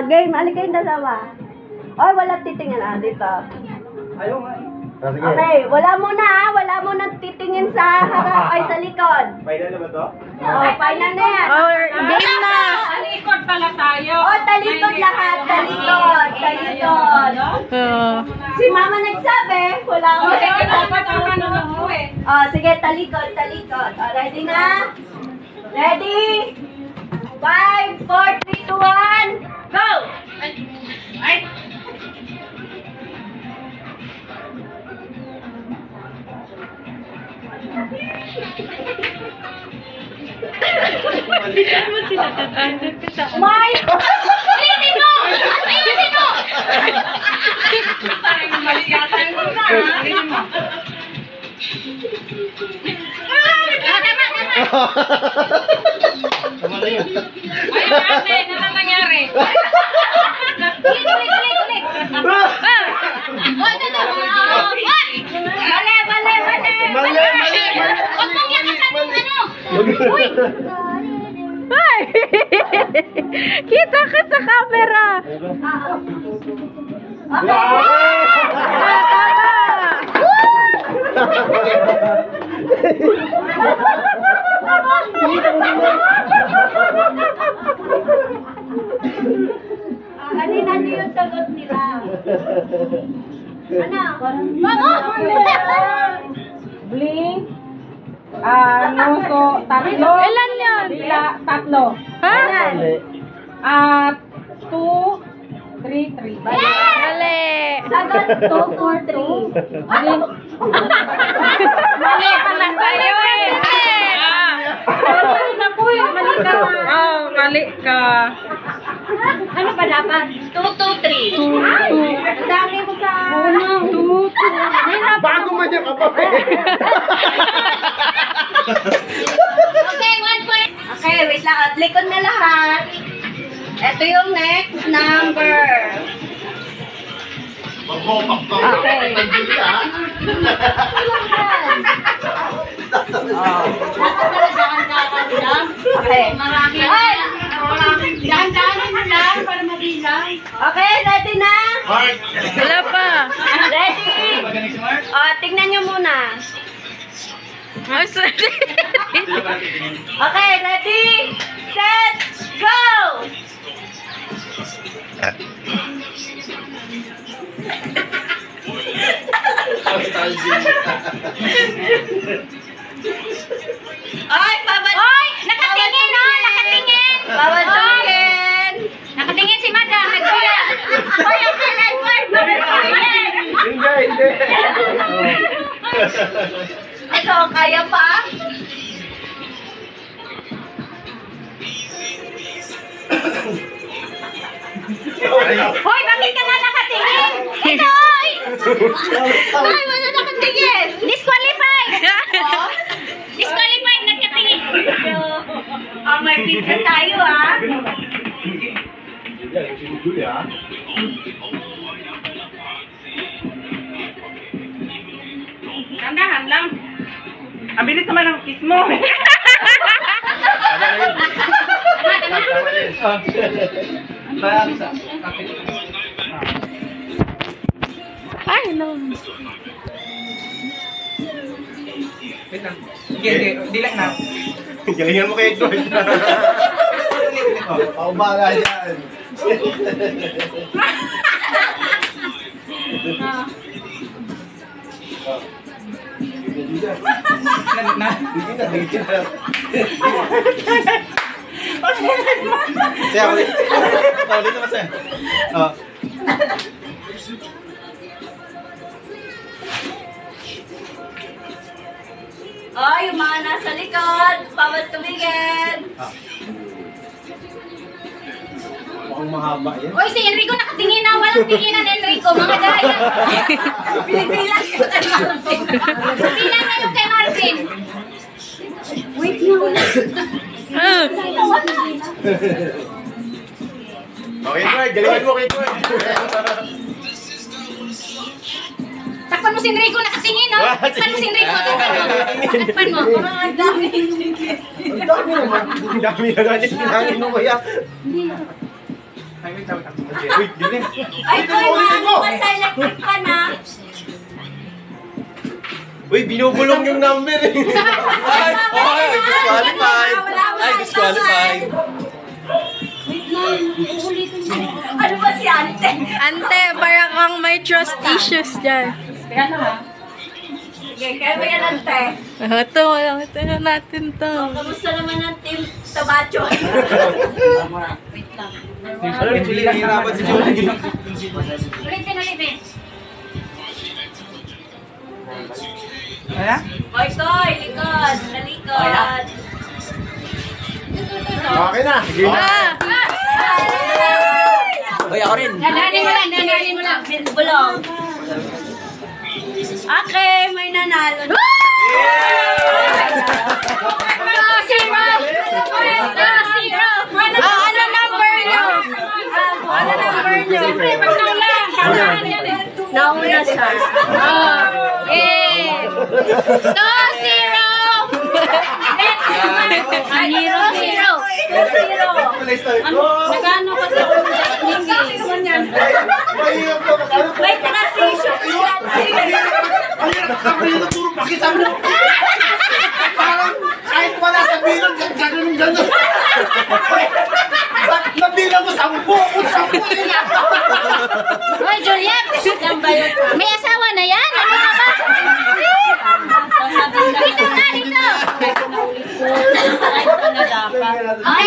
Game. Alin kayong dalawa? Oy, wala titingin dito. Ayaw nga. Okay, wala muna wala muna titingin sa harap ay sa likod. Final na ba to? Final na yan. Game na. Talikod pala tayo. Talikod lahat, talikod. Si mama nagsabi, wala ko. Dapat ang ano lang mo eh. Sige, talikod. Ready na? Ready? 5, 4, 3, 2, 1, go! Ay. Mike! Ulitin mo! Ayusin mo! Parang mali yata yung muna. Tama na yun. Ayaw ate, ano na nangyari? Ulit. Oy, ito. Mali. Huwag mong yakasan yung ano. Uy! Ay! Kita ka sa camera. Kanina niyo yung sagot nila. Blink. Nuso, tatlo. Ilan yan? Tatlo. Ha? 2, 3, 3. Mali. Sagot 2, 4, 3. Mali pala tayo eh. Naku, mali ka. Mali ka. Ano ba dapat? 2, 2, 3. Ang dami mo sa... 2. Bago man yung kapape. Okay, 1 point. Okay, wait lang. At likod na lahat. Ito yung next number. Okay. Okay. Marami. Ay! Dahan-dahanin mo lang para mabilang. Okay, ready na? Wala pa. Ready? Tingnan nyo muna. Ay, sorry. Okay, ready? Set, go! Ay, bawat... Oy! Nakatingin oh! Nakatingin! Bawat tingin! Nakatingin si Madam. Nagkuya. Oy, okay, Edward. Nakatingin. Hindi. Ito, kaya pa? Hoy, bakit ka nga nakatingin? Ito, oy! Ay, wala nakatingin! Disqualified! Disqualified, nagkatingin. May picture tayo, Tandahan lang. Ang bilis naman ng kiss mo. Ay, no. Wait lang. Hindi lang na. Galingan mo kay Edward. Baga yan. Siya, ulit. Ulit naman siya. Oh, yung mga nasa likod, bawat tumingin. Mukhang mahaba yan. Oy, si Enrico nakatingin na. Walang tinginan, Enrico. Mga daya. Pinipilang yung kay Marvin. Bilang na yung kay Marvin. Wait lang. Okay, Edward. Galingan mo kay Edward. Takpan mo si Enrico, nakatingin, no? Takpan mo si Enrico, takpan mo. Ang dami. Ang dami naman. Ang dami na ganyan. Hinangin mo kaya. Ay, wait lang. Uy, yun eh. Ay, koy, mami, ma-selected ka na. Uy, binubulong yung number eh. Ay, okay, disqualified. Ay, disqualified. Ano ba si Ante? Ante, para kang may trust issues dyan. Kaya na ha. Sige, kaya mo yan, Ante. Ito natin to. Kamusta naman ang team Tabacho? Wait lang. Ano, Julie, nahihirapan si Julie. Ulitin. Ano? Koy, koy, likod, talikod. Okay na, sige na. Ah! Uy, ako rin. Dananin mo lang. Bulong. Okay, may nanalo. Ano number nyo? Ano number nyo? Nauna siya. Eh! 2-0! Zero. Nagano ka sa May transition siya. Kahit wala sa bilang, gano'n. Nabilang ko 10. Kung 10 yun. Hoy, Juliet! May asawa na yan? Ano ka ba? Dito nga, dito! Ay,